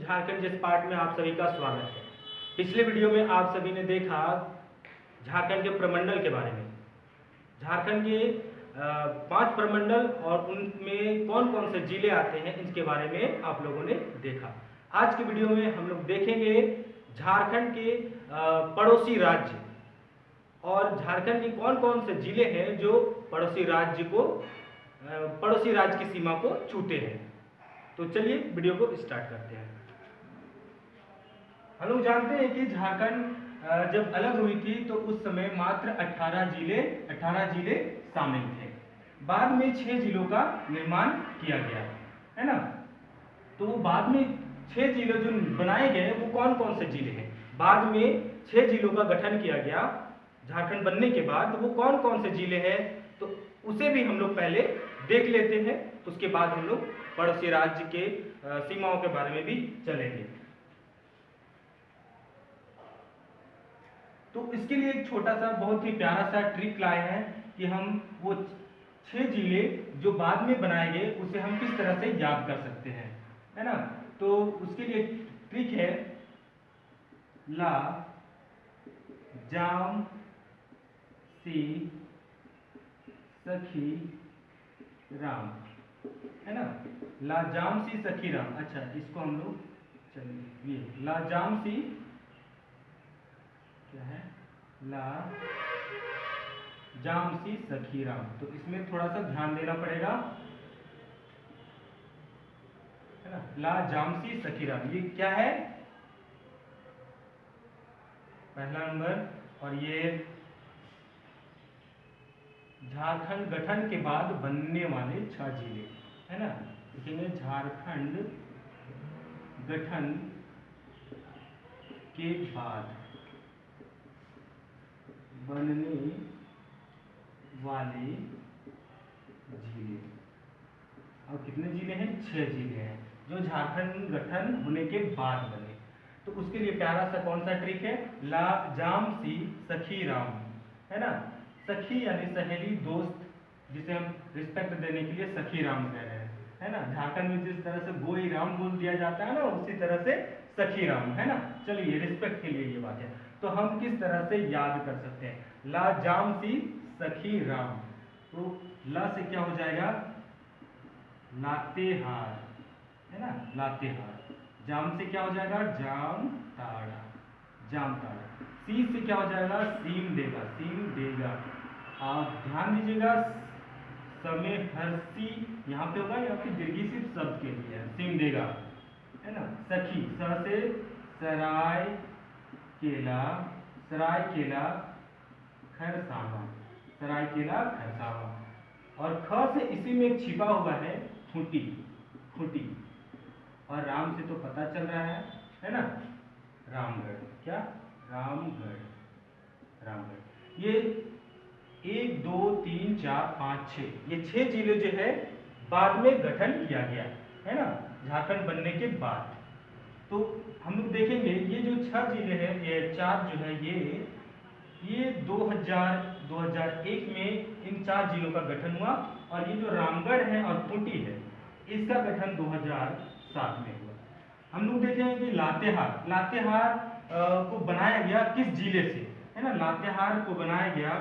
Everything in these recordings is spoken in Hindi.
झारखंड जिस पार्ट में आप सभी का स्वागत है। पिछले वीडियो में आप सभी ने देखा झारखंड के प्रमंडल के बारे में। झारखंड के 5 प्रमंडल और उनमें कौन कौन से जिले आते हैं इसके बारे में आप लोगों ने देखा। आज की वीडियो में हम लोग देखेंगे झारखंड के पड़ोसी राज्य और झारखंड के कौन कौन से जिले हैं जो पड़ोसी राज्य की सीमा को छूते हैं। तो चलिए वीडियो को स्टार्ट करते हैं। हम लोग जानते हैं कि झारखंड जब अलग हुई थी तो उस समय मात्र 18 जिले शामिल थे। बाद में 6 जिलों का निर्माण किया गया है ना। तो वो बाद में 6 जिले जो बनाए गए वो कौन कौन से जिले हैं। बाद में 6 जिलों का गठन किया गया झारखंड बनने के बाद। वो कौन कौन से जिले हैं तो उसे भी हम लोग पहले देख लेते हैं। उसके बाद हम लोग पड़ोसी राज्य के सीमाओं के बारे में भी चलेंगे। तो इसके लिए एक छोटा सा बहुत ही प्यारा सा ट्रिक लाए हैं कि हम वो 6 जिले जो बाद में बनाए गए उसे हम किस तरह से याद कर सकते हैं, है ना। तो उसके लिए ट्रिक है ला जाम सी सखी राम, है ना। लाजाम सी सखी राम। अच्छा, इसको हम लोग चलिए ये लाजाम सी क्या है, ला जाम सी सखी राम। तो इसमें थोड़ा सा ध्यान देना पड़ेगा, है ना। ला जाम सी सखी राम ये क्या है, पहला नंबर। और ये झारखंड गठन के बाद बनने वाले 6 जिले, है ना। देखेंगे झारखंड गठन के बाद बनने वाले जिले। और कितने जिले हैं, 6 जिले हैं जो झारखंड गठन होने के बाद बने। तो उसके लिए प्यारा सा कौन सा ट्रिक है, ला जाम सी सखी राम, है ना। सखी यानी सहेली, दोस्त, जिसे हम रिस्पेक्ट देने के लिए सखी राम कह रहे हैं, है ना। झारखंड में जिस तरह से गोई राम बोल दिया जाता है ना, उसी तरह से सखी राम, है ना। चलिए रिस्पेक्ट के लिए ये बात है। तो हम किस तरह से याद कर सकते हैं, ला जाम सी सखी राम। तो ला से क्या हो जाएगा, लातेहार, है ना, लातेहार। जाम से क्या हो जाएगा, जामताड़ा, जामताड़ा। सी से क्या हो जाएगा, सीमडेगा, सीमडेगा। आप ध्यान दीजिएगा समय हर्षी यहाँ पे होगा, यहाँ पे दीर्घी सिर्फ शब्द के लिए है, सिमडेगा, है ना। सखी, स से सराय केला, सराय केला खरसावा, सराय केला खरसावा। और ख से इसी में एक छिपा हुआ है खूंटी, खूंटी। और राम से तो पता चल रहा है ना, रामगढ़। क्या, रामगढ़, रामगढ़। ये 1 2 3 4 5 6 ये 6 जिले जो है बाद में गठन किया गया, है ना, झारखंड बनने के बाद। तो हम लोग देखेंगे ये जो 6 जिले हैं, ये 4 जो है ये 2001 में इन 4 जिलों का गठन हुआ। और ये जो रामगढ़ है और खूंटी है इसका गठन 2007 में हुआ। हम लोग देखेंगे कि लातेहार, लातेहार को बनाया गया किस जिले से, है ना। लातेहार को बनाया गया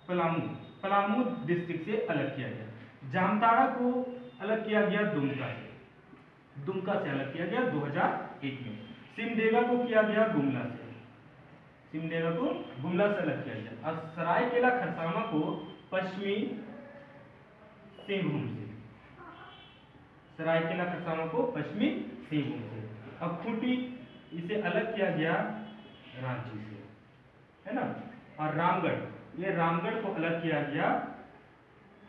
पलामू, पलामू डिस्ट्रिक्ट से अलग किया गया। जामताड़ा को अलग किया गया दुमका से, दुमका से अलग किया गया 2001 में। सिमडेगा को किया गया गुमला से, सिमडेगा को गुमला से अलग किया गया। और सरायकेला खरसावा को पश्चिमी सिंहभूम से, सरायकेला खरसावा को पश्चिमी सिंहभूम से। अब खूंटी इसे अलग किया गया रांची से, है ना। और रामगढ़, ये रामगढ़ को अलग किया गया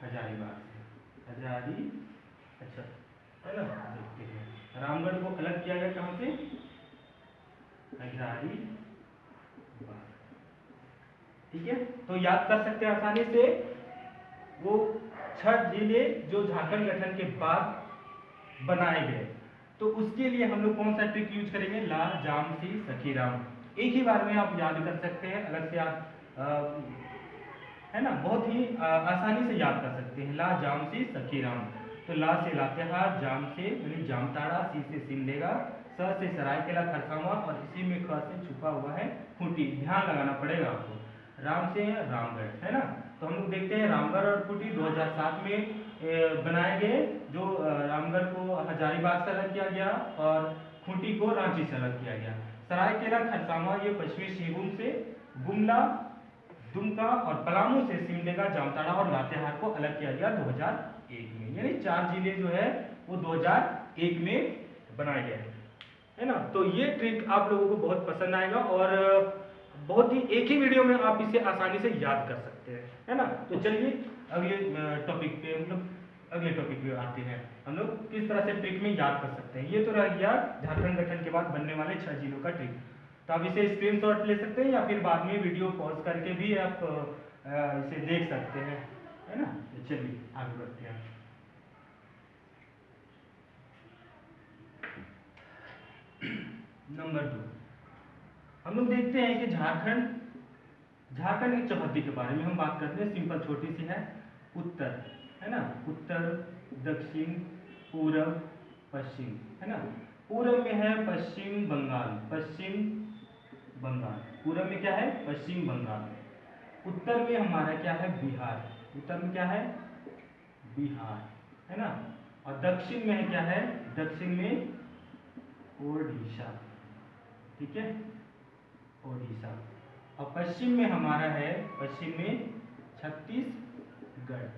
हजारीबाग से, हजारी, अच्छा, है ना। देखते हैं रामगढ़ को अलग किया गया कहां से, हजारीबाग, ठीक है। तो याद कर सकते हैं आसानी से वो 6 जिले जो झारखंड गठन के बाद बनाए गए। तो उसके लिए हम लोग कौन सा ट्रिक यूज करेंगे, ला जाम सी सखी राम। एक ही बार में आप याद कर सकते हैं, अलग से आप है ना बहुत ही आसानी से याद कर सकते हैं, ला जाम सी सखी राम। तो ला से लातेहार, जाम से यानी जामताड़ा, सी से सिमडेगा, स से सरायकेला खरसावां और इसी में ख से छुपा हुआ है खूंटी। ध्यान लगाना पड़ेगा आपको। राम से है रामगढ़, है ना। तो हम लोग देखते हैं रामगढ़ और खूंटी 2007 में बनाए गए, जो रामगढ़ को हजारीबाग से अलग किया गया और खूंटी को रांची से अलग किया गया। सरायकेला खरसावां ये पश्चिमी सिंहभूम से, गुमला, दुमका और पलामू से सिमडेगा, जामताड़ा और लातेहार को अलग किया गया 2001 में। यानी 4 जिले जो है वो 2001 में बनाए गए, है ना। तो ये ट्रिक आप लोगों को बहुत पसंद आएगा और बहुत ही एक ही वीडियो में आप इसे आसानी से याद कर सकते हैं, है ना। तो चलिए अगले टॉपिक पे हम लोग अगले टॉपिक पे आते हैं। हम लोग किस तरह से ट्रिक में याद कर सकते हैं। ये तो रह गया झारखंड गठन के बाद बनने वाले 6 जिलों का ट्रिक। तो आप इसे स्क्रीनशॉट ले सकते हैं या फिर बाद में वीडियो पॉज करके भी आप इसे देख सकते हैं, है ना। तो चलिए आगे बढ़ते हैं। नंबर 2 हम लोग देखते हैं कि झारखंड की चौहद्दी के बारे में हम बात करते हैं। सिंपल छोटी सी है, उत्तर, है ना, उत्तर, दक्षिण, पूरब, पश्चिम, है ना। पूरब में है पश्चिम बंगाल, पश्चिम बंगाल। पूरब में क्या है? पश्चिम बंगाल। उत्तर में हमारा क्या है? बिहार। उत्तर में क्या है? बिहार, है ना। और दक्षिण में है क्या है? दक्षिण में ओडिशा, ठीक है, ओडिशा। और पश्चिम में हमारा है, पश्चिम में छत्तीसगढ़।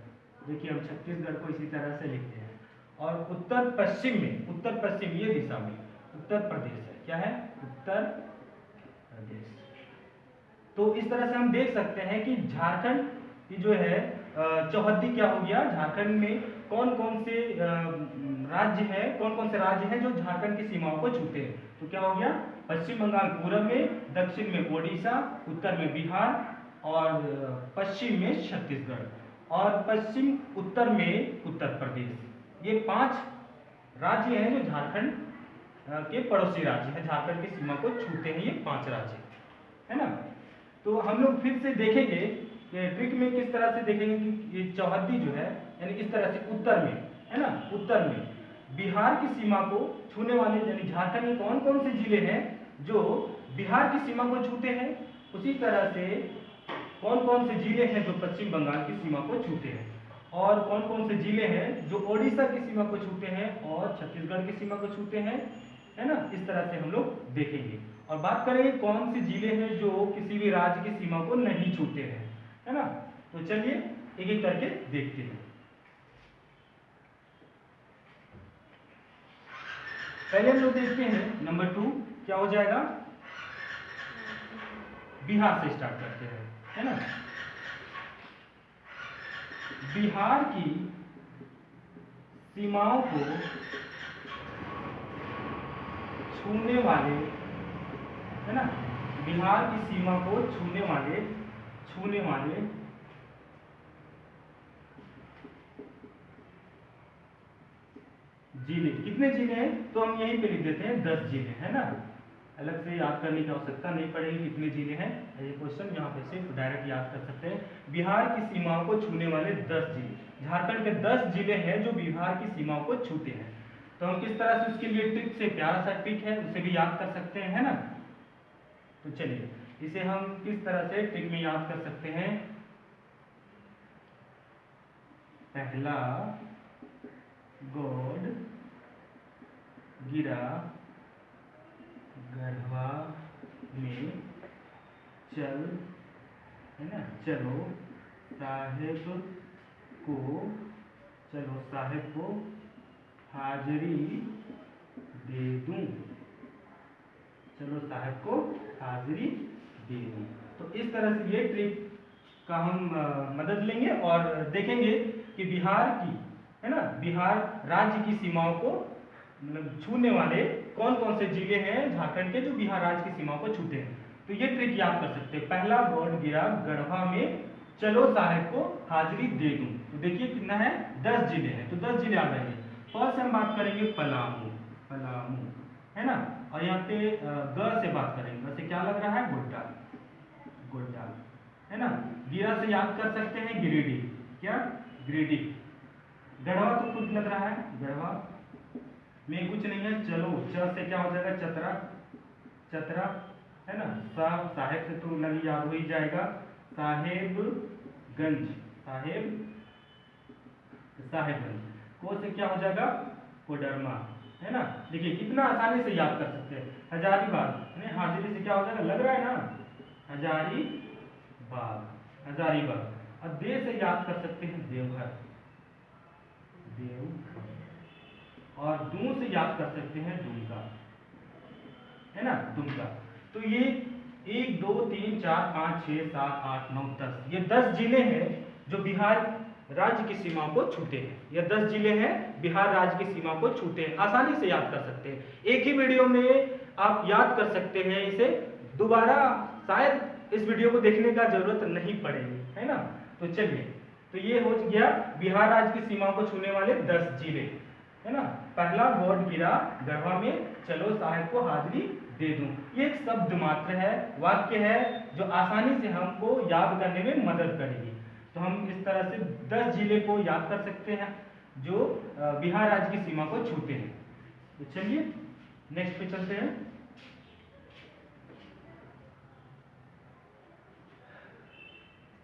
देखिए हम छत्तीसगढ़ को इसी तरह से लिखते हैं। और उत्तर पश्चिम में, उत्तर पश्चिम ये दिशा में उत्तर प्रदेश है। क्या है? उत्तर प्रदेश। तो इस तरह से हम देख सकते हैं कि झारखंड की जो है चौहद्दी क्या हो गया। झारखंड में कौन कौन से राज्य हैं, कौन कौन से राज्य हैं जो झारखंड की सीमाओं को छूते हैं। तो क्या हो गया? पश्चिम बंगाल पूरब में, दक्षिण में ओडिशा, उत्तर में बिहार और पश्चिम में छत्तीसगढ़ और पश्चिम उत्तर में उत्तर प्रदेश। ये 5 राज्य हैं जो झारखंड के पड़ोसी राज्य हैं, झारखंड की सीमा को छूते हैं। ये 5 राज्य, है ना। तो हम लोग फिर से देखेंगे कि ट्रिक में किस तरह से देखेंगे कि ये चौहद्दी जो है यानी इस तरह से उत्तर में, है ना, उत्तर में बिहार की सीमा को छूने वाले यानी झारखंड में कौन कौन से जिले हैं जो बिहार की सीमा को छूते हैं, उसी तरह से कौन कौन से जिले हैं जो पश्चिम बंगाल की सीमा को छूते हैं और कौन कौन से जिले हैं जो ओडिशा की सीमा को छूते हैं और छत्तीसगढ़ की सीमा को छूते हैं, है ना। इस तरह से हम लोग देखेंगे और बात करेंगे कौन से जिले हैं जो किसी भी राज्य की सीमा को नहीं छूते हैं, है ना। तो चलिए एक एक करके देखते हैं। पहले हम लोग देखते हैं नंबर 2 क्या हो जाएगा। बिहार से स्टार्ट करते हैं, है ना। बिहार की सीमाओं को छूने वाले, है ना, बिहार की सीमा को छूने वाले जिले कितने जिले हैं? तो हम यहीं पे लिख देते हैं 10 जिले, है ना। अलग से याद करने की आवश्यकता नहीं पड़ेगी कितने जिले हैं। ये क्वेश्चन यहाँ पे सिर्फ डायरेक्ट याद कर सकते हैं। बिहार की सीमाओं को छूने वाले 10 जिले, झारखंड के 10 जिले हैं जो बिहार की सीमाओं को छूते हैं। तो हम किस तरह से उसके लिए ट्रिक से, प्यारा सा ट्रिक है, उसे भी याद कर सकते हैं, है ना। तो चलिए इसे हम किस तरह से ट्रिक में याद कर सकते हैं। पहला गॉड गिरा गढ़वा में चल, है ना, चलो साहेब को हाजिरी दे दूं, चलो साहब को हाजिरी दे दूं। तो इस तरह से ये ट्रिक का हम मदद लेंगे और देखेंगे कि बिहार की, है ना, बिहार राज्य की सीमाओं को मतलब छूने वाले कौन कौन से जिले हैं झारखंड के जो बिहार राज्य की सीमाओं को छूते हैं। तो ये ट्रिक याद कर सकते हैं। पहला गॉड गिरा गढ़वा में चलो साहब को हाजिरी दे दूं। तो देखिए कितना है, 10 जिले हैं, तो 10 जिले आ जाएंगे। फर्स्ट हम बात करेंगे पलामू, पलामू, है ना। और यहाँ पे ग से बात करेंगे, वैसे क्या लग रहा है? गोड्डा, गोड्डा, है ना। गिरा से याद कर सकते हैं गिरिडीह, क्या? गिरिडीह, गढ़वा तो खुद लग रहा है, गढ़वा में कुछ नहीं है। चलो च से क्या हो जाएगा, चतरा, चतरा है ना। साहेब से तो लग याद हो ही जाएगा, साहेबगंज, साहेबगंज। को से क्या हो जाएगा, कोडरमा, है ना। देखिए कितना आसानी से याद कर सकते हैं। हजारीबाग, हाजिरी से क्या हो जाएगा, लग रहा है ना, हजारीबाग, हजारीबाग। अब दे से याद कर सकते हैं, देवघर, देवघर। और दू से याद कर सकते हैं, दुमका, है ना, दुमका। तो ये 1 2 3 4 5 6 7 8 9 10, ये 10 जिले हैं जो बिहार राज्य की सीमा को छूते हैं। ये 10 जिले हैं बिहार राज्य की सीमा को छूते हैं, आसानी से याद कर सकते हैं। एक ही वीडियो में आप याद कर सकते हैं इसे, दोबारा शायद इस वीडियो को देखने का जरूरत नहीं पड़ेगी, है ना। तो चलिए, तो ये हो गया बिहार राज्य की सीमा को छूने वाले 10 जिले, है ना। पहला बोर्ड गिरा गढ़वा में, चलो साहेब को हाजिरी दे दूं। ये एक शब्द मात्र है, वाक्य है जो आसानी से हमको याद करने में मदद करेगी। तो हम इस तरह से 10 जिले को याद कर सकते हैं जो बिहार राज्य की सीमा को छूते हैं। तो चलिए नेक्स्ट पे चलते हैं।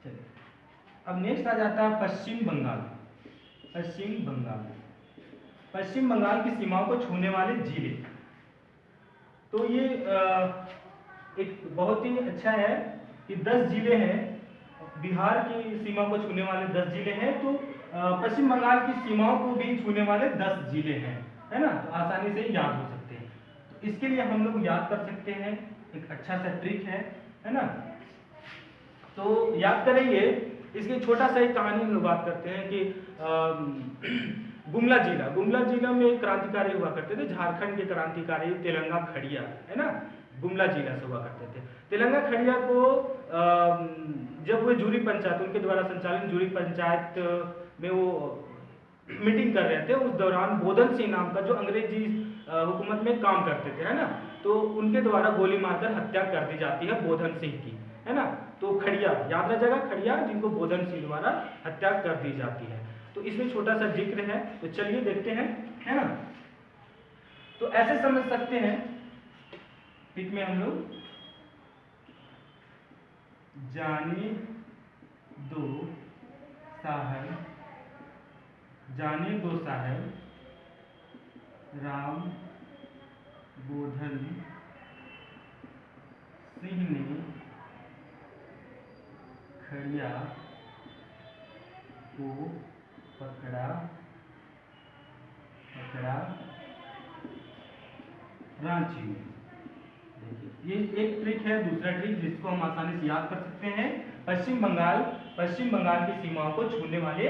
चलिए अब नेक्स्ट आ जाता है पश्चिम बंगाल। पश्चिम बंगाल, पश्चिम बंगाल की सीमाओं को छूने वाले जिले। तो ये एक बहुत ही अच्छा है कि 10 जिले हैं, बिहार की सीमा को छूने वाले 10 जिले हैं। तो पश्चिम बंगाल की सीमाओं को भी छूने वाले 10 जिले हैं, है ना। तो आसानी से याद हो सकते हैं। तो इसके लिए हम लोग याद कर सकते हैं, एक अच्छा सा ट्रिक है ना। तो याद करेंगे, इसकी छोटा सा एक कहानी हम लोग बात करते हैं कि गुमला जिला में एक क्रांतिकारी हुआ करते थे, झारखंड के क्रांतिकारी तेलंगा खड़िया, है ना, गुमला जिला से हुआ करते थे। तेलंगा खड़िया को जब वो जूरी पंचायत, उनके द्वारा संचालित जूरी पंचायत में वो मीटिंग कर रहे थे, उस दौरान बोधन सिंह नाम का जो अंग्रेजी हुकूमत में काम करते थे, है ना, तो उनके द्वारा गोली मारकर हत्या कर दी जाती है बोधन सिंह की, है ना। तो खड़िया याद रह जाएगा, खड़िया जिनको बोधन सिंह द्वारा हत्या कर दी जाती है। तो इसमें छोटा सा जिक्र है, तो चलिए देखते हैं, है ना। तो ऐसे समझ सकते हैं ठीक में हम लोग, जाने दो साहब, जाने दो साहब, राम बोधन सिंह ने खड़िया को पकड़ा रांची में। देखिए ये एक ट्रिक है। दूसरा ट्रिक जिसको हम आसानी से याद कर सकते हैं, पश्चिम बंगाल की सीमाओं को छूने वाले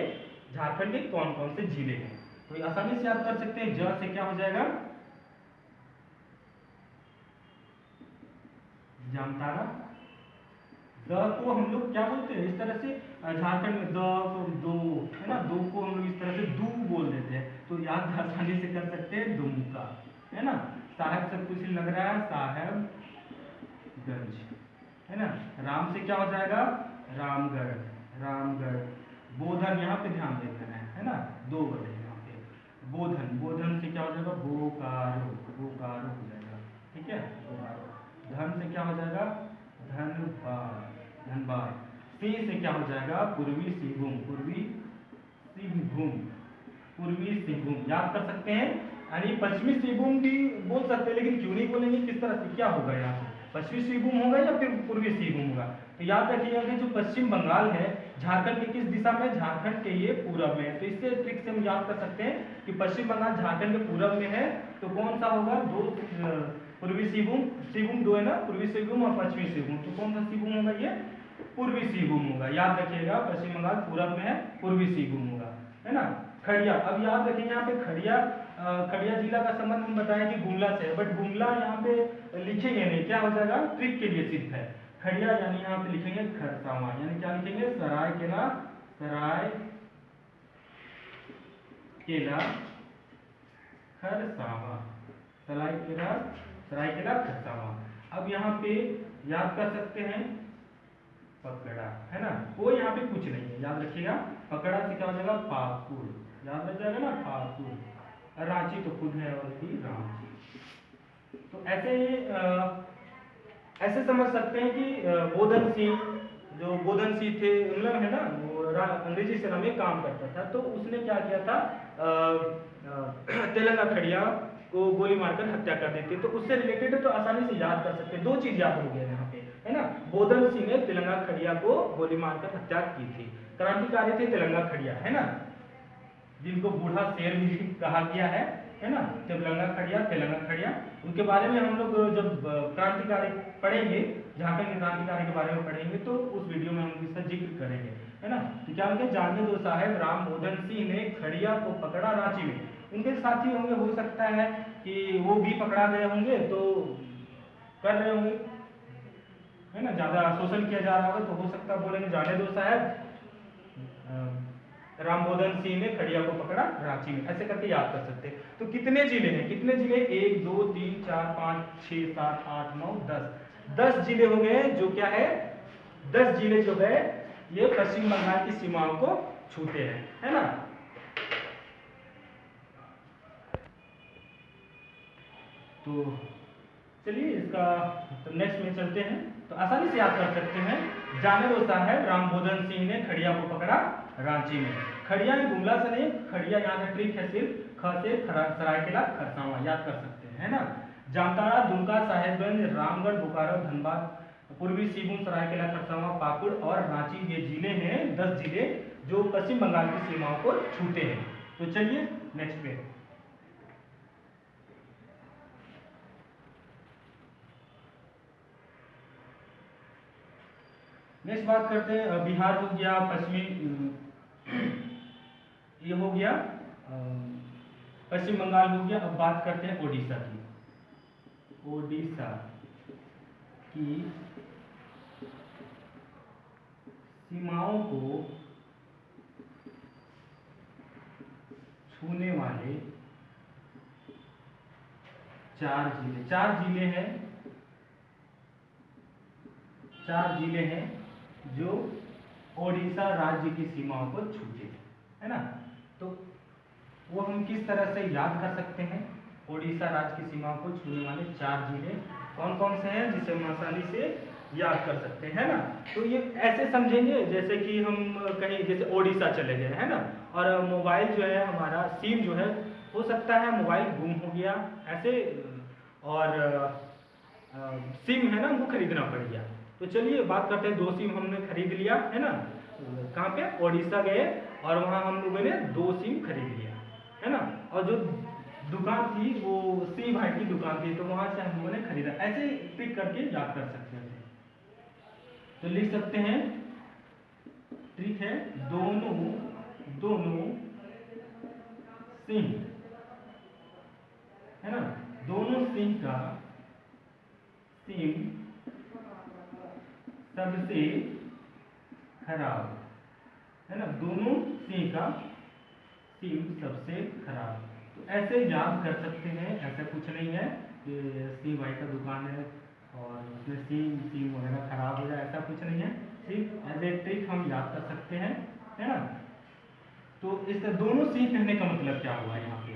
झारखंड के कौन कौन से जिले हैं, तो ये आसानी से याद कर सकते हैं। ज से क्या हो जाएगा, जामताड़ा। द को हम लोग क्या बोलते हैं, इस तरह से झारखंड में द को दो, है ना, दो को हम लोग इस तरह से दू बोल देते हैं, तो याद आसानी से कर सकते हैं, दुमका, है ना। साहेब से कुछ लग रहा है, साहेबगंज, है ना। राम से क्या हो जाएगा, रामगढ़। बोधन, यहाँ पे ध्यान देना है ना, 2 वर्ड है यहाँ पे। बोधन से क्या हो जाएगा, बोकारो हो जाएगा, ठीक है, बोकारो। धन से क्या हो जाएगा, धनबाद। सी से क्या हो जाएगा, पूर्वी सिंहभूम, याद कर सकते हैं। यानी पश्चिमी सिंहभूम भी बोल सकते हैं, लेकिन क्यों नहीं बोलेंगे, किस तरह से, क्या होगा यहाँ पे, पश्चिमी सिंहभूम होगा या फिर पूर्वी सिंहभूम होगा। तो याद रखिएगा कि जो पश्चिम बंगाल है झारखंड के किस दिशा में, झारखंड के ये पूरब में। तो इससे ट्रिक से हम याद कर सकते हैं कि पश्चिम बंगाल झारखंड के पूरब में है, तो कौन सा होगा, 2 पूर्वी सिंहभूम 2 है ना, पूर्वी सिंहभूम और पश्चिमी सिंहभूम। तो कौन सा सिंहभूम होगा, ये पूर्वी सिंहभूम होगा। याद रखिएगा, पश्चिम बंगाल पूरब में है, पूर्वी सिंहभूम होगा, है ना। खड़िया, अब याद रखेंगे यहाँ पे खड़िया जिला का संबंध हम बताया कि गुमला से है, बट गुमला यहाँ पे लिखेंगे नहीं, क्या हो जाएगा, ट्रिक के लिए सिर्फ है। खड़िया यानी यहाँ पे लिखेंगे खरसावां, यानी क्या लिखेंगे, सरायकेला खरसावां, सरायकेला खरसावां। अब यहाँ पे याद कर सकते हैं पकड़ा, है ना, कोई यहाँ पे कुछ नहीं है, याद रखिएगा। पकड़ा से क्या हो जाएगा, पाकुड़, याद रह जाएगा ना, पाकुड़। रांची तो खुद है ऑलरेडी, रांची। तो ऐसे समझ सकते हैं कि बोधन सिंह, जो बोधन सिंह थे, मतलब है ना, वो अंग्रेजी सेना में काम करता था। तो उसने क्या किया था, तेलंगा खड़िया को गोली मारकर हत्या कर दी थी। तो उससे रिलेटेड है, तो आसानी से याद कर सकते हैं। दो चीज याद हो गया यहाँ पे, है ना। बोधन सिंह ने तेलंगा खड़िया को गोली मारकर हत्या की थी। क्रांतिकारी थे तेलंगा खड़िया, है ना, जिनको बूढ़ा शेर भी कहा गया है ना। तेलंगा खड़िया, उनके बारे में हम लोग जब क्रांतिकारी पढ़ेंगे, झारखंड क्रांतिकारी के बारे में पढ़ेंगे, तो उस वीडियो में हम इसका जिक्र करेंगे, है ना। तो क्या उनके जानते दो साहेब राम बोधन सिंह ने खड़िया को पकड़ा रांची में। उनके साथी होंगे, हो सकता है कि वो भी पकड़ा गए होंगे, तो कर रहे होंगे, है ना, ज्यादा शोषण किया जा रहा होगा, तो हो सकता है बोलेंगे जाने दो साहब, राम बोधन सिंह ने खड़िया को पकड़ा रांची में, ऐसे करके याद कर सकते हैं। तो कितने जिले हैं, कितने जिले, 1 2 3 4 5 6 7 8 9 10 जिले हो गए, जो क्या है, 10 जिले जो है ये पश्चिम बंगाल की सीमाओं को छूते हैं, है ना। तो चलिए इसका तो नेक्स्ट में चलते हैं। तो आसानी से याद कर सकते हैं, जाने दो साहब राम बोधन सिंह ने खड़िया को पकड़ा रांची में। खड़िया में गुमला से नहीं, खड़िया यहाँ का ट्रिक है, सिर्फ ख से सरायकेला खरसावां याद कर सकते हैं, है ना। जामताड़ा, दुमका, साहेबगंज, रामगढ़, बोकारो, धनबाद, पूर्वी सिंहभूम, सरायकेला खरसावां, पाकुड़ और रांची, ये जिले हैं 10 जिले जो पश्चिम बंगाल की सीमाओं को छूते हैं। तो चलिए नेक्स्ट पे नेक्स्ट बात करते हैं। बिहार हो गया, पश्चिमी ये हो गया, पश्चिम बंगाल हो गया। अब बात करते हैं ओडिशा की। ओडिशा की सीमाओं को छूने वाले 4 जिले हैं, 4 जिले हैं जो ओडिशा राज्य की सीमाओं को छूते हैं, है ना। तो वो हम किस तरह से याद कर सकते हैं, ओडिशा राज्य की सीमाओं को छूने वाले 4 जिले कौन कौन से हैं, जिसे हम आसानी से याद कर सकते हैं, है ना। तो ये ऐसे समझेंगे जैसे कि हम कहीं जैसे ओडिशा चले गए, है ना, और मोबाइल जो है हमारा सिम जो है, हो सकता है मोबाइल गुम हो गया ऐसे, और सिम है ना वो खरीदना पड़ गया। तो चलिए बात करते हैं, 2 सिम हमने खरीद लिया, है ना, कहाँ पे, ओडिशा गए और वहाँ हम लोगों ने 2 सिम खरीद लिया, है ना। और जो दुकान थी वो सी भाई की दुकान थी, तो वहाँ से हम लोगों ने खरीदा। ऐसे पिक करके याद कर सकते हैं। तो लिख सकते हैं, ठीक है, दोनों सिंह, है ना, दोनों सिंह का सिम सबसे खराब, है ना, दोनों सिंह का सिम सबसे खराब। तो ऐसे याद कर सकते हैं, ऐसा कुछ नहीं है कि सिंह भाई का दुकान है और उसमें सिम वगैरह खराब हो जाए, ऐसा कुछ नहीं है। सिर्फ एज ए ट्रिक हम याद कर सकते हैं, है ना। तो इस दोनों सिंह कहने का मतलब क्या हुआ यहाँ पे,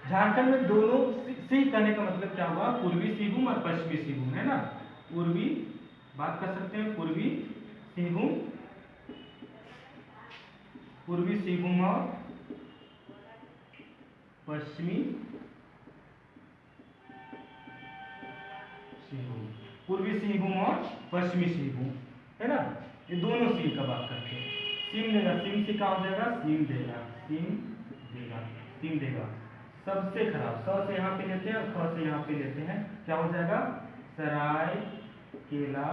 झारखंड में दोनों सिंह कहने का मतलब क्या हुआ, पूर्वी सिंहभूम और पश्चिमी सिंहभूम, है ना। पूर्वी बात कर सकते हैं, पूर्वी सिंहभूम और पश्चिमी सिंहभूम, पूर्वी सिंहभूम और पश्चिमी सिंहभूम, है ना। ये दोनों सिंह का बात करते हैं। सिम देगा, सिम से क्या हो जाएगा, सिम देगा सबसे खराब। स से यहाँ पे लेते हैं और ख से यहाँ पे लेते हैं, क्या हो जाएगा, सरायकेला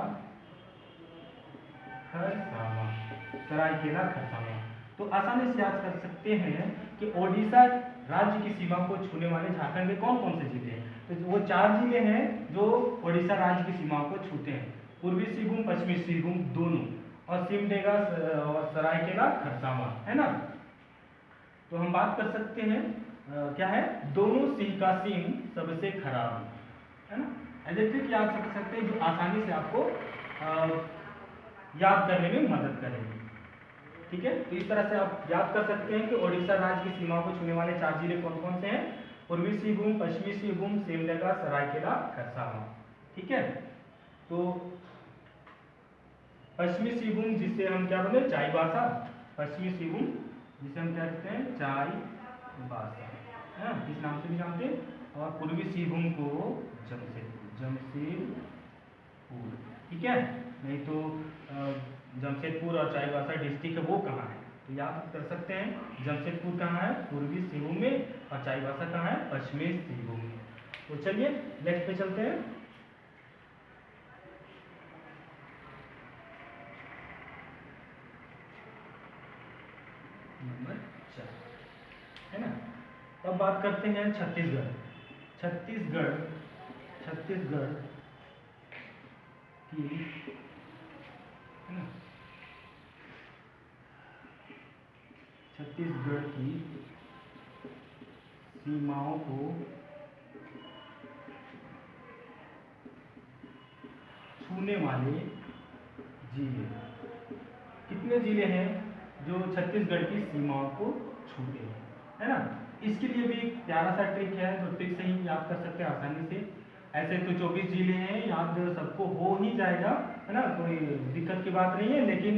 खरसावां। तो आसानी से याद कर सकते हैं कि ओडिशा राज्य की सीमा को छूने वाले झारखंड में कौन कौन से जिले हैं। तो वो 4 जिले हैं जो ओडिशा राज्य की सीमाओं को छूते हैं, पूर्वी सिंहभूम पश्चिमी सिंहभूम दोनों, और सिमडेगा और सरायकेला खरसावां, है ना। तो हम बात कर सकते हैं क्या है, दोनों सिंह का सिम सबसे खराब, है ना। एडजेक्टिव याद कर सकते हैं जो आसानी से आपको याद करने में मदद करेंगे। ठीक है, तो इस तरह से आप याद कर सकते हैं कि ओडिशा राज्य की सीमाओं को छूने वाले 4 जिले कौन कौन से हैं। पूर्वी सिंहभूम, पश्चिमी सिंहभूम, सिमडेगा, सरायकेला, खरसावां। ठीक है, तो पश्चिमी सिंहभूम जिसे हम क्या बोलते हैं, चाईबासा। पश्चिमी सिंहभूम जिसे हम क्या कहते हैं, चाईबासा, है ना, इस नाम से भी जानते हैं। और पूर्वी सिंहभूम को जमशेदपुर। ठीक है, नहीं तो जमशेदपुर और चाईबासा डिस्ट्रिक्ट है वो कहाँ है, तो याद कर सकते हैं जमशेदपुर कहाँ है, पूर्वी सिंहभूम में, और चाईबासा कहाँ है, पश्चिमी सिंहभूम में। तो चलिए नेक्स्ट पे चलते हैं। नंबर 4, है ना। अब बात करते हैं छत्तीसगढ़। छत्तीसगढ़ की, है ना, छत्तीसगढ़ की सीमाओं को छूने वाले जिले, कितने जिले हैं जो छत्तीसगढ़ की सीमाओं को छूते हैं, है ना। इसके लिए भी एक प्यारा सा ट्रिक है जो ट्रिक से ही याद कर सकते हैं आसानी से। ऐसे तो 24 जिले हैं, याद सबको हो ही जाएगा, है ना, कोई दिक्कत की बात नहीं है। लेकिन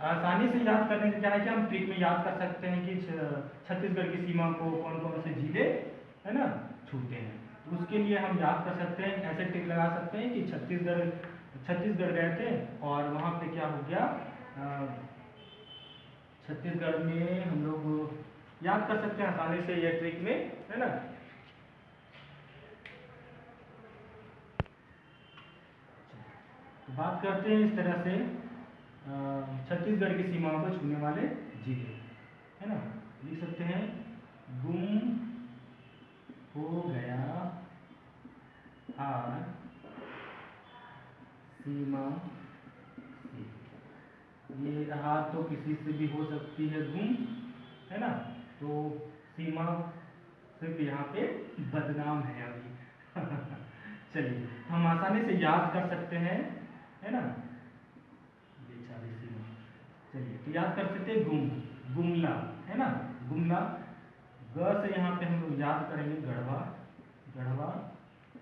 आसानी से याद करने से क्या है कि हम ट्रिक में याद कर सकते हैं कि छत्तीसगढ़ की सीमा को कौन कौन से जिले, है ना, छूते हैं। तो उसके लिए हम याद कर सकते हैं, ऐसे ट्रिक लगा सकते हैं कि छत्तीसगढ़ गए थे और वहाँ पे क्या हो गया, छत्तीसगढ़ में हम लोग याद कर सकते हैं आसानी से ये ट्रिक में, है ना। तो बात करते हैं इस तरह से छत्तीसगढ़ की सीमाओं को छूने वाले जिले, है ना। लिख सकते हैं गुम हो गया हार सीमा से। ये हार तो किसी से भी हो सकती है गुम, है ना, तो सीमा सिर्फ यहाँ पे बदनाम है अभी। चलिए हम आसानी से याद कर सकते हैं, है ना, बेचारी सीमा। चलिए तो याद कर सकते हैं गुमला, है ना, गुमला। ग से यहाँ पे हम लोग याद करेंगे गढ़वा,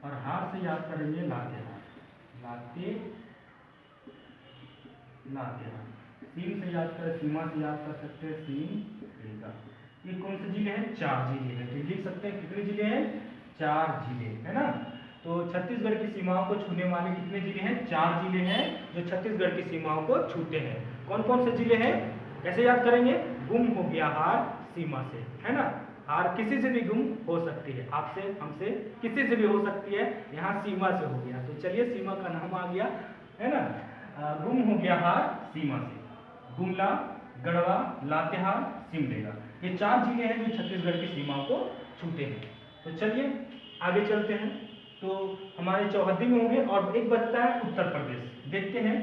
और हार से याद करेंगे लातेहार, लातेहार। सीम से याद कर, सीमा से याद कर सकते हैं सीमडेगा। ये कौन से जिले हैं, 4 जिले हैं। तो लिख सकते हैं कितने जिले हैं, 4 जिले, है ना। तो छत्तीसगढ़ की सीमाओं को छूने वाले कितने जिले हैं, 4 जिले हैं जो छत्तीसगढ़ की सीमाओं को छूते हैं। कौन कौन से जिले हैं, कैसे याद करेंगे, गुम हो गया हार सीमा से, है ना। हार किसी से भी गुम हो सकती है, आपसे, हमसे, किसी से भी हो सकती है, यहाँ सीमा से हो गया। तो चलिए सीमा का नाम आ गया, है ना, गुम हो गया हार सीमा से। गुमला, गढ़वा, लातेहार, सिमडेगा, ये 4 जिले हैं जो छत्तीसगढ़ की सीमाओं को छूते हैं। तो चलिए आगे चलते हैं। तो हमारे चौहद्दी में होंगे और एक बचता है उत्तर प्रदेश, देखते हैं।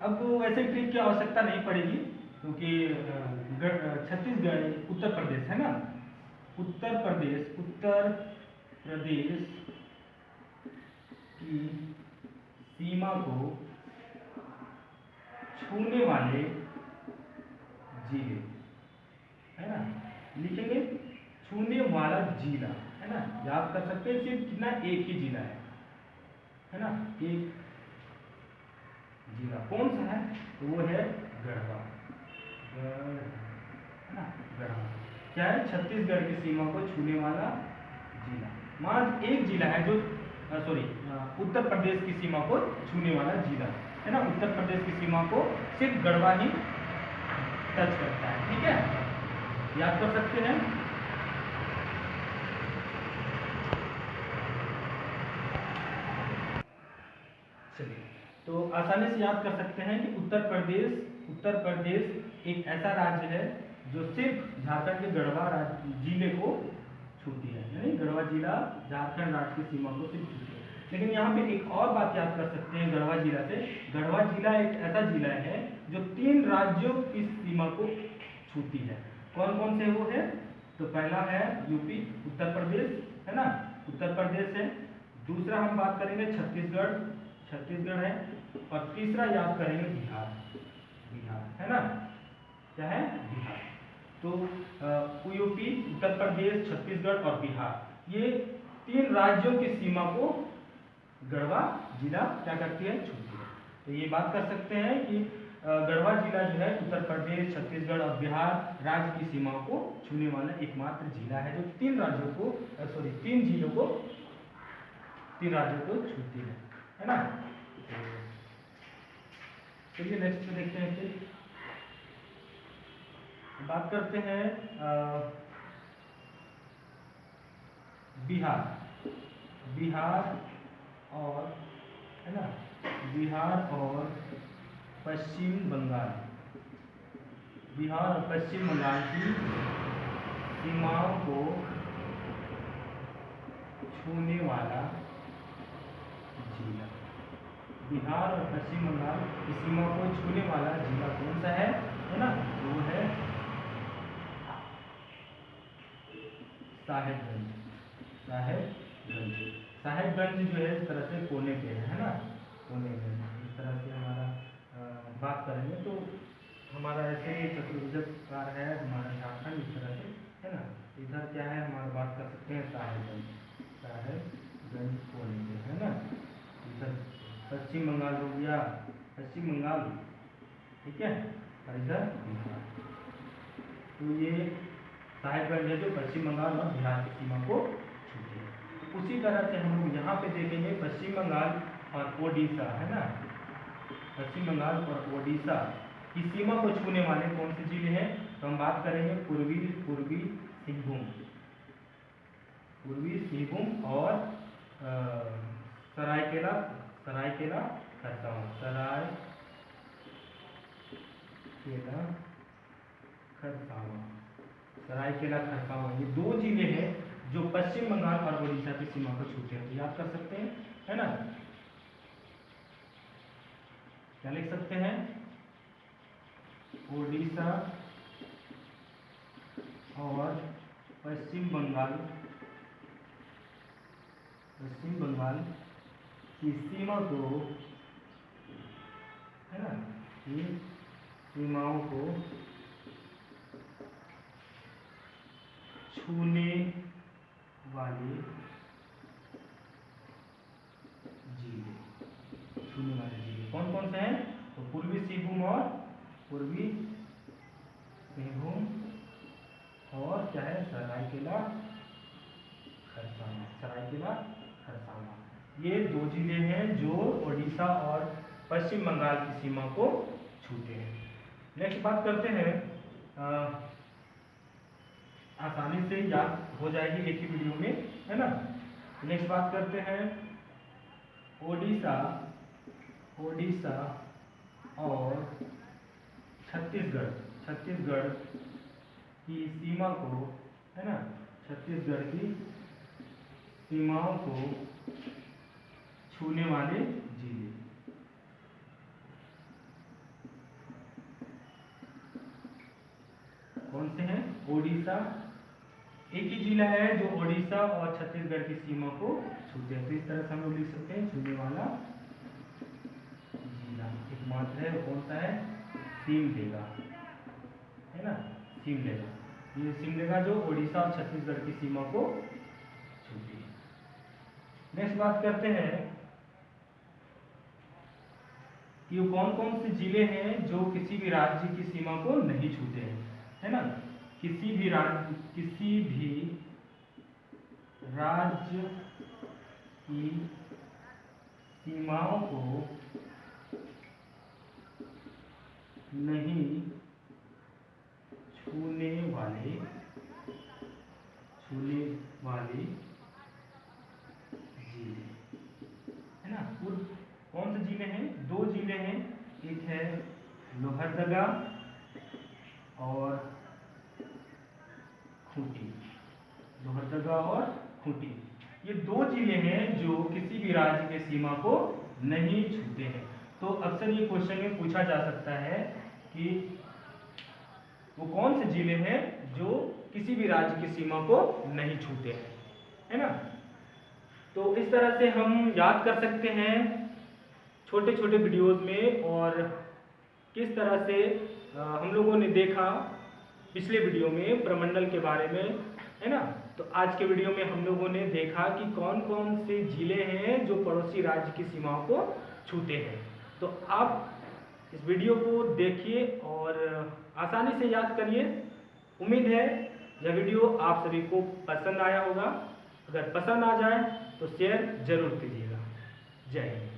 अब तो वैसे ट्रिक की आवश्यकता नहीं पड़ेगी क्योंकि छत्तीसगढ़ उत्तर प्रदेश, है ना, उत्तर प्रदेश की सीमा को छूने वाले जिले, है ना, लिखेंगे छूने वाला जिला, है ना, याद कर सकते हैं सिर्फ कितना, एक ही जिला है ना, एक जिला कौन सा है, तो वो है गढ़वा, है ना, गढ़वा क्या है, छत्तीसगढ़ की सीमा को छूने वाला जिला। मात्र एक जिला है जो उत्तर प्रदेश की सीमा को छूने वाला जिला, है ना, उत्तर प्रदेश की सीमा को सिर्फ गढ़वा ही टच करता है। ठीक है, याद कर सकते हैं। चलिए तो आसानी से याद कर सकते हैं कि उत्तर प्रदेश एक ऐसा राज्य है जो सिर्फ झारखंड के गढ़वा जिले को छूती है, यानी गढ़वा जिला झारखंड राज्य की सीमा को सिर्फ छूती है। लेकिन यहाँ पे एक और बात याद कर सकते हैं गढ़वा जिला से, गढ़वा जिला एक ऐसा जिला है जो 3 राज्यों की सीमा को छूती है। कौन कौन से वो है, तो पहला है यूपी, उत्तर प्रदेश, है ना, उत्तर प्रदेश है, दूसरा हम बात करेंगे छत्तीसगढ़, छत्तीसगढ़ है। और तीसरा याद करेंगे बिहार, बिहार है ना, क्या है, बिहार। तो यूपी, उत्तर प्रदेश, छत्तीसगढ़ और बिहार, ये 3 राज्यों की सीमा को गढ़वा जिला क्या करती है, छूती है। तो ये बात कर सकते हैं कि गढ़वा जिला जो है उत्तर प्रदेश, छत्तीसगढ़ और बिहार राज्य की सीमा को छूने वाला एकमात्र जिला है जो 3 राज्यों को, सॉरी 3 जिलों को, 3 राज्यों को छूती है ना। चलिए नेक्स्ट में देखते हैं। फिर बात करते हैं बिहार, बिहार और, है ना, बिहार और पश्चिम बंगाल, बिहार और पश्चिम बंगाल की सीमाओं को छूने वाला जिला, बिहार और पश्चिम बंगाल की सीमा को छूने वाला जिला कौन सा है ना, वो है साहेबगंज, साहेबगंज। साहेबगंज जो है इस तरह से कोने पे है ना, कोने पे इस तरह से हमारा बात करेंगे तो हमारा ऐसे चतुर्भुजाकार है हमारा झारखंड इस तरह से, है ना। इधर क्या है हमारा बात कर सकते हैं साहेबगंज, साहेबगंज कोने पे, है ना। इधर पश्चिम बंगाल हो गया, पश्चिम बंगाल, ठीक है, और इधर बिहार। तो ये साहेबगंज है जो पश्चिम बंगाल और बिहार की सीमा को छूती है। उसी तरह से हम लोग यहाँ पे देखेंगे पश्चिम बंगाल और ओडिशा, है ना, पश्चिम बंगाल और ओडिशा की सीमा को छूने वाले कौन से जिले हैं, तो हम बात करेंगे पूर्वी सिंहभूम, पूर्वी सिंहभूम और सरायकेला, सरायकेला खरसावां, सरायकेला खरसावां, सरायकेला खरसावां, ये 2 जिले हैं जो पश्चिम बंगाल और ओडिशा की सीमा को छूते हैं। तो याद कर सकते हैं, है ना, क्या लिख सकते हैं, ओडिशा और पश्चिम बंगाल, पश्चिम बंगाल की सीमा को, है ना, की सीमाओं को छूने वाले जिले, छूने वाले जिले कौन कौन से हैं, तो पूर्वी सिंहभूम और पूर्वी सिंहभूम और क्या है सरायकेला खरसावां, सरायकेला खरसावां, ये 2 जिले हैं जो ओडिशा और पश्चिम बंगाल की सीमा को छूते हैं। नेक्स्ट बात करते हैं, आसानी से याद हो जाएगी एक ही वीडियो में, है ना। नेक्स्ट बात करते हैं ओडिशा, ओडिशा और छत्तीसगढ़, छत्तीसगढ़ की सीमा को, है ना, छत्तीसगढ़ की सीमाओं को छूने वाले जिले, कौन से हैं, ओडिशा, एक ही जिला है जो ओडिशा और छत्तीसगढ़ की सीमा को छूते हैं। तो इस तरह से हम लोग लिख सकते हैं छूने वाला जिला एकमात्र है, कौन सा है, सिमडेगा, है ना, सिमडेगा, ये सिमडेगा जो ओडिशा और छत्तीसगढ़ की सीमा को छूती है। नेक्स्ट बात करते हैं कि वो कौन कौन से जिले हैं जो किसी भी राज्य की सीमा को नहीं छूते हैं, है ना, किसी भी राज्य की सीमाओं को नहीं छूने वाले जिले, है ना। कौन से जिले हैं, 2 जिले हैं, एक है लोहरदगा और खूंटी, लोहरदगा और खूंटी, ये 2 जिले हैं जो किसी भी राज्य के सीमा को नहीं छूते हैं। तो अक्सर ये क्वेश्चन में पूछा जा सकता है कि वो कौन से जिले हैं जो किसी भी राज्य की सीमा को नहीं छूते हैं, है ना। तो इस तरह से हम याद कर सकते हैं छोटे छोटे वीडियोस में। और किस तरह से हम लोगों ने देखा पिछले वीडियो में प्रमंडल के बारे में, है ना। तो आज के वीडियो में हम लोगों ने देखा कि कौन कौन से जिले हैं जो पड़ोसी राज्य की सीमाओं को छूते हैं। तो आप इस वीडियो को देखिए और आसानी से याद करिए। उम्मीद है यह वीडियो आप सभी को पसंद आया होगा। अगर पसंद आ जाए तो शेयर जरूर कीजिएगा। जय हिंद।